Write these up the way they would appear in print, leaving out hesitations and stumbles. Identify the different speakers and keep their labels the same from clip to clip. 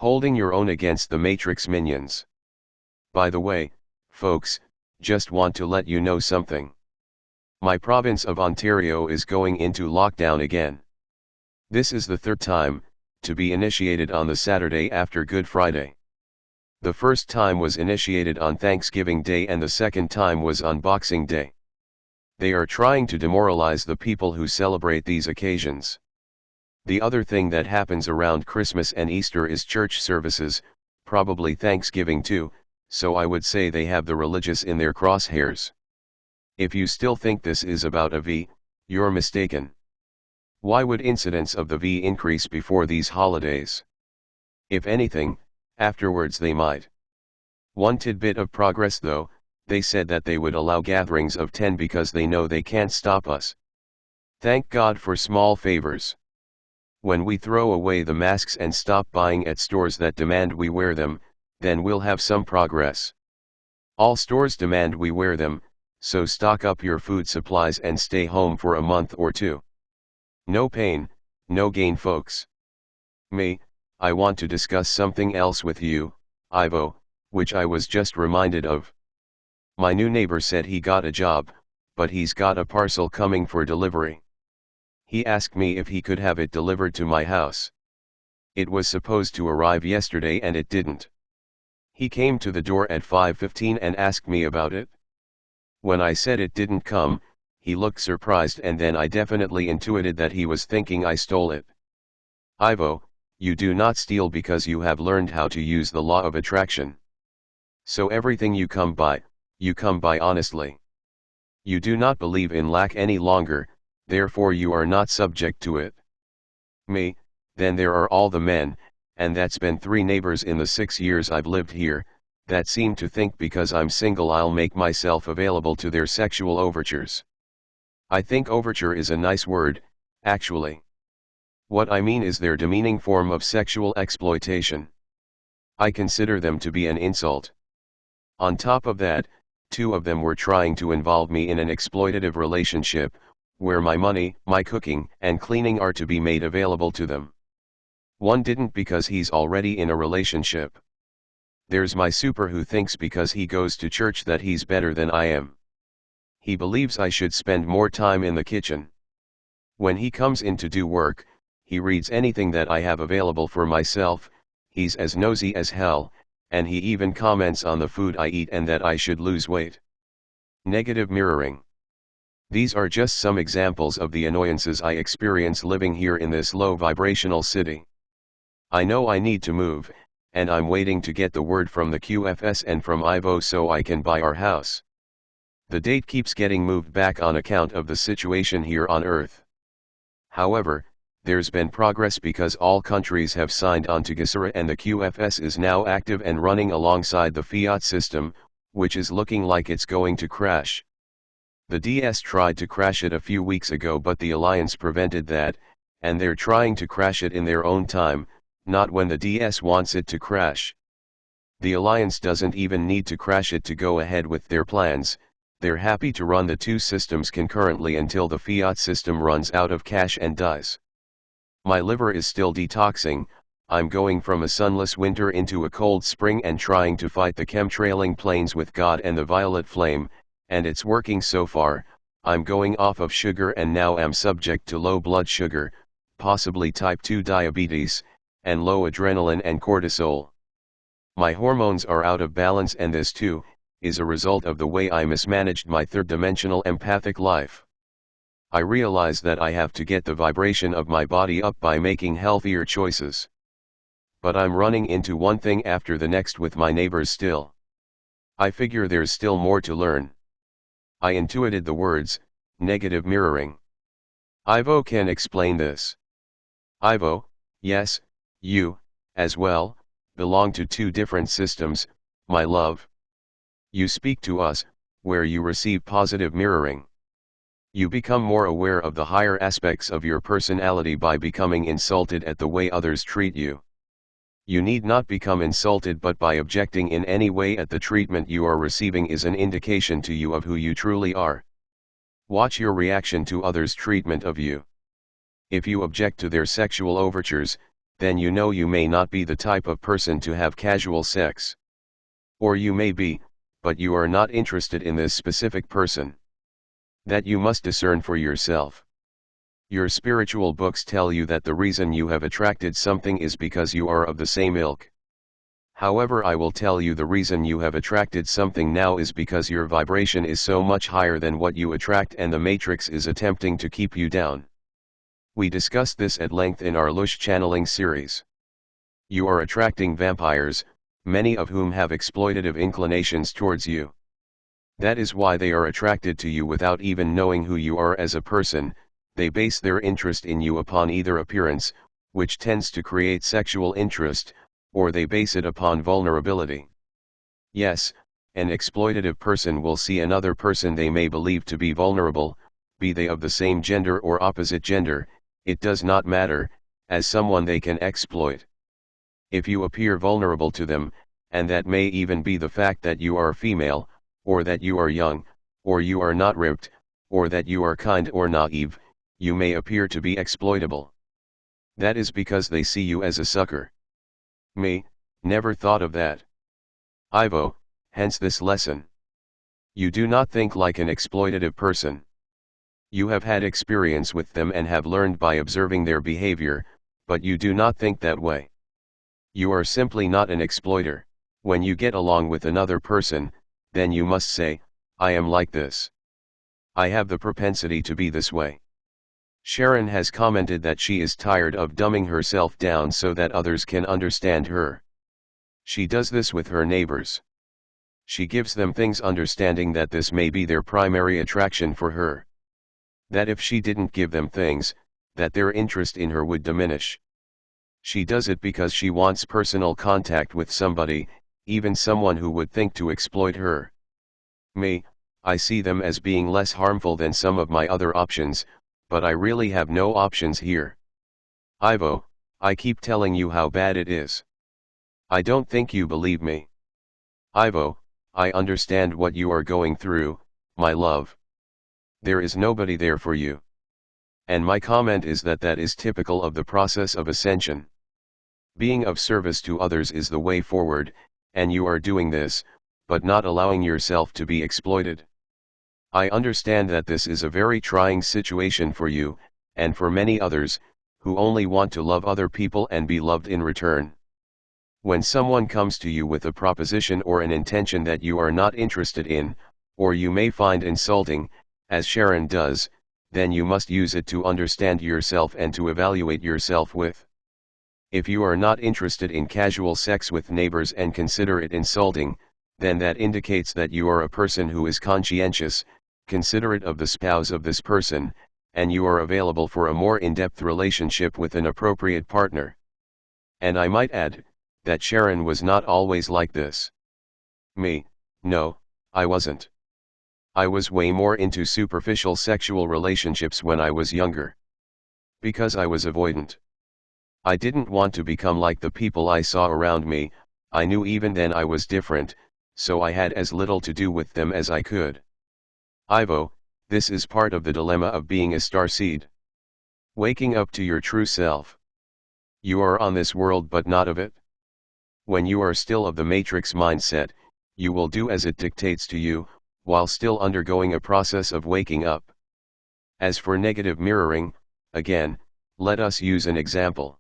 Speaker 1: Holding your own against the Matrix minions. By the way, folks, just want to let you know something. My province of Ontario is going into lockdown again. This is the third time, to be initiated on the Saturday after Good Friday. The first time was initiated on Thanksgiving Day and the second time was on Boxing Day. They are trying to demoralize the people who celebrate these occasions. The other thing that happens around Christmas and Easter is church services, probably Thanksgiving too, so I would say they have the religious in their crosshairs. If you still think this is about a V, you're mistaken. Why would incidence of the V increase before these holidays? If anything, afterwards they might. One tidbit of progress though, they said that they would allow gatherings of 10 because they know they can't stop us. Thank God for small favors. When we throw away the masks and stop buying at stores that demand we wear them, then we'll have some progress. All stores demand we wear them, so stock up your food supplies and stay home for a month or two. No pain, no gain folks. I want to discuss something else with you, Ivo, which I was just reminded of. My new neighbor said he got a job, but he's got a parcel coming for delivery. He asked me if he could have it delivered to my house. It was supposed to arrive yesterday and it didn't. He came to the door at 5:15 and asked me about it. When I said it didn't come, he looked surprised and then I definitely intuited that he was thinking I stole it. Ivo, you do not steal because you have learned how to use the law of attraction. So everything you come by honestly. You do not believe in lack any longer, therefore you are not subject to it. Then there are all the men, and that's been 3 neighbors in the 6 years I've lived here, that seem to think because I'm single I'll make myself available to their sexual overtures. I think overture is a nice word, actually. What I mean is their demeaning form of sexual exploitation. I consider them to be an insult. On top of that, 2 of them were trying to involve me in an exploitative relationship, where my money, my cooking, and cleaning are to be made available to them. One didn't because he's already in a relationship. There's my super who thinks because he goes to church that he's better than I am. He believes I should spend more time in the kitchen. When he comes in to do work, he reads anything that I have available for myself, he's as nosy as hell, and he even comments on the food I eat and that I should lose weight. Negative mirroring. These are just some examples of the annoyances I experience living here in this low vibrational city. I know I need to move, and I'm waiting to get the word from the QFS and from Ivo so I can buy our house. The date keeps getting moved back on account of the situation here on Earth. However, there's been progress because all countries have signed on to GSRA and the QFS is now active and running alongside the fiat system, which is looking like it's going to crash. The DS tried to crash it a few weeks ago but the Alliance prevented that, and they're trying to crash it in their own time, not when the DS wants it to crash. The Alliance doesn't even need to crash it to go ahead with their plans, they're happy to run the 2 systems concurrently until the fiat system runs out of cash and dies. My liver is still detoxing, I'm going from a sunless winter into a cold spring and trying to fight the chemtrailing planes with God and the violet flame, and it's working so far. I'm going off of sugar and now am subject to low blood sugar, possibly type 2 diabetes, and low adrenaline and cortisol. My hormones are out of balance and this too, is a result of the way I mismanaged my third-dimensional empathic life. I realize that I have to get the vibration of my body up by making healthier choices. But I'm running into one thing after the next with my neighbors still. I figure there's still more to learn. I intuited the words, negative mirroring. Ivo can explain this. Ivo, yes, you, as well, belong to 2 different systems, my love. You speak to us, where you receive positive mirroring. You become more aware of the higher aspects of your personality by becoming insulted at the way others treat you. You need not become insulted but by objecting in any way at the treatment you are receiving is an indication to you of who you truly are. Watch your reaction to others' treatment of you. If you object to their sexual overtures, then you know you may not be the type of person to have casual sex. Or you may be, but you are not interested in this specific person. That you must discern for yourself. Your spiritual books tell you that the reason you have attracted something is because you are of the same ilk. However, I will tell you the reason you have attracted something now is because your vibration is so much higher than what you attract and the matrix is attempting to keep you down. We discussed this at length in our Lush channeling series. You are attracting vampires, many of whom have exploitative inclinations towards you. That is why they are attracted to you without even knowing who you are as a person. They base their interest in you upon either appearance, which tends to create sexual interest, or they base it upon vulnerability. Yes, an exploitative person will see another person they may believe to be vulnerable, be they of the same gender or opposite gender, it does not matter, as someone they can exploit. If you appear vulnerable to them, and that may even be the fact that you are female, or that you are young, or you are not ripped, or that you are kind or naive, you may appear to be exploitable. That is because they see you as a sucker. Me, never thought of that. Ivo, hence this lesson. You do not think like an exploitative person. You have had experience with them and have learned by observing their behavior, but you do not think that way. You are simply not an exploiter. When you get along with another person, then you must say, I am like this. I have the propensity to be this way. Sheran has commented that she is tired of dumbing herself down so that others can understand her. She does this with her neighbors. She gives them things understanding that this may be their primary attraction for her. That if she didn't give them things, that their interest in her would diminish. She does it because she wants personal contact with somebody, even someone who would think to exploit her. Me, I see them as being less harmful than some of my other options, but I really have no options here. Ivo, I keep telling you how bad it is. I don't think you believe me. Ivo, I understand what you are going through, my love. There is nobody there for you. And my comment is that that is typical of the process of ascension. Being of service to others is the way forward, and you are doing this, but not allowing yourself to be exploited. I understand that this is a very trying situation for you, and for many others, who only want to love other people and be loved in return. When someone comes to you with a proposition or an intention that you are not interested in, or you may find insulting, as Sheran does, then you must use it to understand yourself and to evaluate yourself with. If you are not interested in casual sex with neighbors and consider it insulting, then that indicates that you are a person who is conscientious, considerate of the spouse of this person, and you are available for a more in-depth relationship with an appropriate partner. And I might add, that Sheran was not always like this. Me, no, I wasn't. I was way more into superficial sexual relationships when I was younger. Because I was avoidant. I didn't want to become like the people I saw around me. I knew even then I was different, so I had as little to do with them as I could. Ivo, this is part of the dilemma of being a starseed. Waking up to your true self. You are on this world but not of it. When you are still of the matrix mindset, you will do as it dictates to you, while still undergoing a process of waking up. As for negative mirroring, again, let us use an example.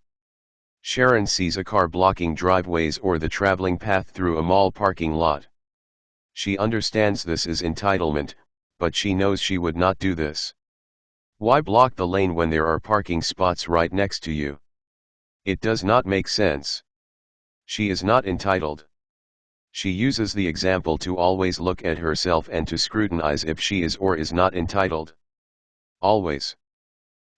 Speaker 1: Sheran sees a car blocking driveways or the traveling path through a mall parking lot. She understands this is entitlement, but she knows she would not do this. Why block the lane when there are parking spots right next to you? It does not make sense. She is not entitled. She uses the example to always look at herself and to scrutinize if she is or is not entitled. Always.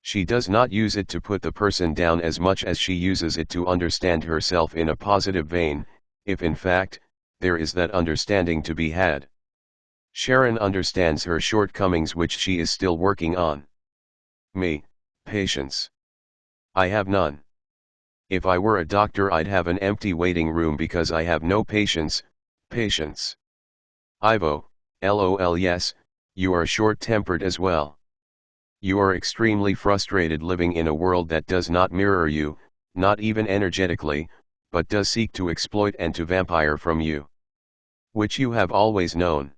Speaker 1: She does not use it to put the person down as much as she uses it to understand herself in a positive vein, if in fact, there is that understanding to be had. Sheran understands her shortcomings which she is still working on. Me, patience. I have none. If I were a doctor I'd have an empty waiting room because I have no patience. Ivo, lol yes, you are short-tempered as well. You are extremely frustrated living in a world that does not mirror you, not even energetically, but does seek to exploit and to vampire from you. Which you have always known.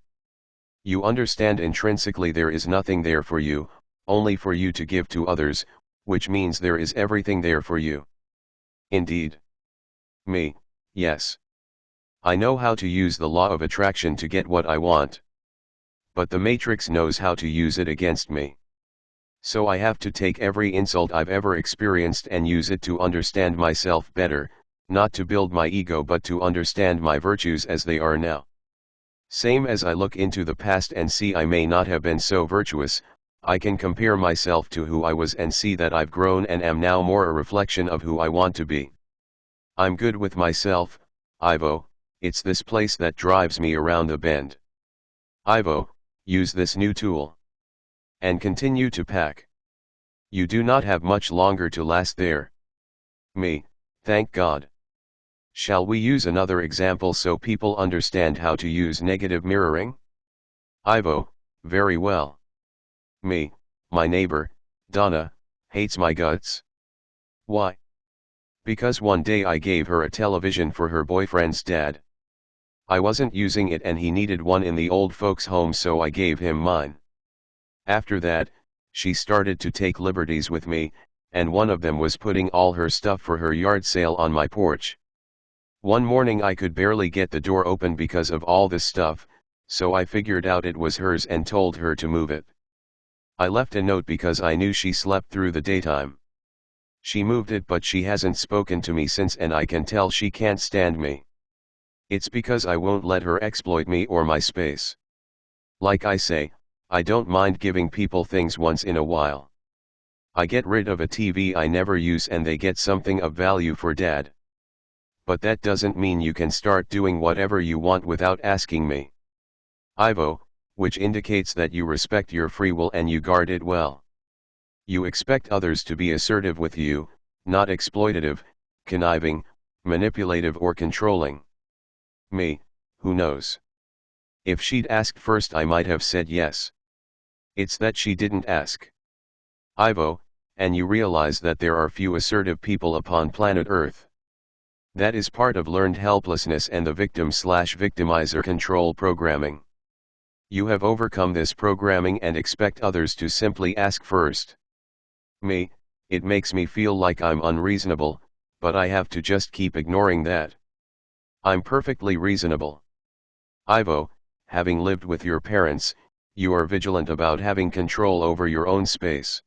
Speaker 1: You understand intrinsically there is nothing there for you, only for you to give to others, which means there is everything there for you. Indeed. Me, yes. I know how to use the law of attraction to get what I want. But the Matrix knows how to use it against me. So I have to take every insult I've ever experienced and use it to understand myself better, not to build my ego but to understand my virtues as they are now. Same as I look into the past and see I may not have been so virtuous, I can compare myself to who I was and see that I've grown and am now more a reflection of who I want to be. I'm good with myself, Ivo, it's this place that drives me around the bend. Ivo, use this new tool. And continue to pack. You do not have much longer to last there. Me, thank God. Shall we use another example so people understand how to use negative mirroring? Ivo, very well. Me, my neighbor, Donna, hates my guts. Why? Because one day I gave her a television for her boyfriend's dad. I wasn't using it and he needed one in the old folks' home, so I gave him mine. After that, she started to take liberties with me, and one of them was putting all her stuff for her yard sale on my porch. One morning I could barely get the door open because of all this stuff, so I figured out it was hers and told her to move it. I left a note because I knew she slept through the daytime. She moved it, but she hasn't spoken to me since, and I can tell she can't stand me. It's because I won't let her exploit me or my space. Like I say, I don't mind giving people things once in a while. I get rid of a TV I never use and they get something of value for dad. But that doesn't mean you can start doing whatever you want without asking me. Ivo, which indicates that you respect your free will and you guard it well. You expect others to be assertive with you, not exploitative, conniving, manipulative or controlling. Me, who knows? If she'd asked first I might have said yes. It's that she didn't ask. Ivo, and you realize that there are few assertive people upon planet Earth. That is part of learned helplessness and the victim/victimizer control programming. You have overcome this programming and expect others to simply ask first. Me, it makes me feel like I'm unreasonable, but I have to just keep ignoring that. I'm perfectly reasonable. Ivo, having lived with your parents, you are vigilant about having control over your own space.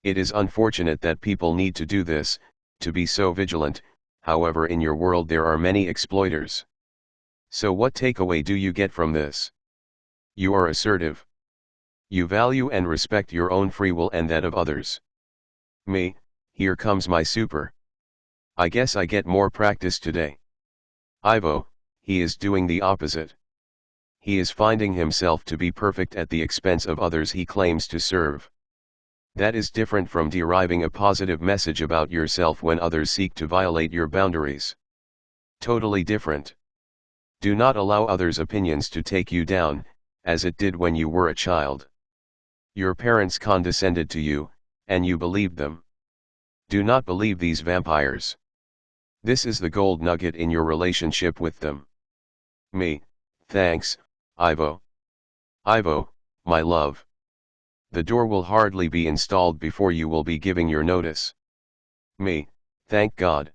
Speaker 1: It is unfortunate that people need to do this, to be so vigilant. However, in your world there are many exploiters. So what takeaway do you get from this? You are assertive. You value and respect your own free will and that of others. Me, here comes my super. I guess I get more practice today. Ivo, he is doing the opposite. He is finding himself to be perfect at the expense of others he claims to serve. That is different from deriving a positive message about yourself when others seek to violate your boundaries. Totally different. Do not allow others' opinions to take you down, as it did when you were a child. Your parents condescended to you, and you believed them. Do not believe these vampires. This is the gold nugget in your relationship with them. Me, thanks, Ivo. Ivo, my love. The door will hardly be installed before you will be giving your notice. Me, thank God.